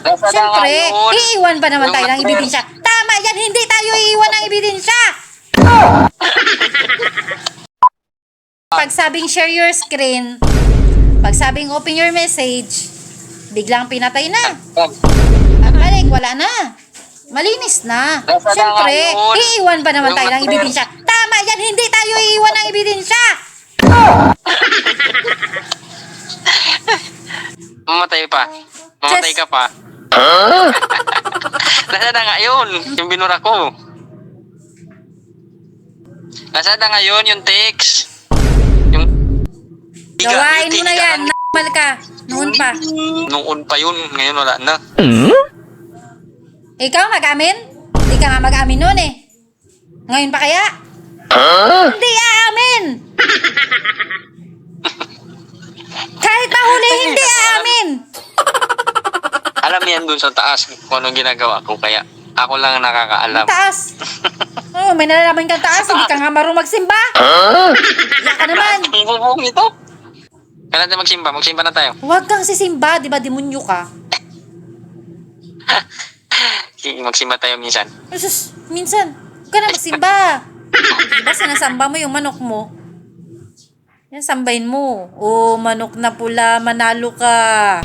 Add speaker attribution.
Speaker 1: Siyempre, iiwan ba naman tayo ng ebidensya? Tama yan, hindi tayo iiwan ng ebidensya! Pag sabing share your screen, pag sabing open your message, biglang pinatay na. Pagbalik, wala na. Malinis na. Siyempre, iiwan ba naman tayo ng ebidensya? Tama yan, hindi tayo iiwan ng ebidensya!
Speaker 2: Mamatay pa. Mamatay ka pa. Nasaan na nga yun? Yung binura ko. Nasaan na nga yun? Yung text. Yung...
Speaker 1: Gawain mo na yan, normal ka. Noon pa.
Speaker 2: Noon pa yun. Ngayon wala na.
Speaker 1: Ikaw mag-amin? Hindi ka nga mag-amin noon eh. Ngayon pa kaya? Hindi aamin! Kahit mahuli, hindi aamin!
Speaker 2: Alam yan dun sa taas kung anong ginagawa ko. Kaya ako lang ang nakakaalam.
Speaker 1: Taas! Oh, may nalalaman kang taas, hindi ka nga marunong magsimba! Iyak ka naman!
Speaker 2: Ang bubong ito. Kailan tayo magsimba? Magsimba na tayo.
Speaker 1: Huwag kang sisimba, di ba demonyo ka?
Speaker 2: Sige, magsimba tayo minsan.
Speaker 1: Sus, minsan, huwag ka na magsimba. Diba sinasamba mo yung manok mo? Yan, sambahin mo. Oh, manok na pula, manalo ka.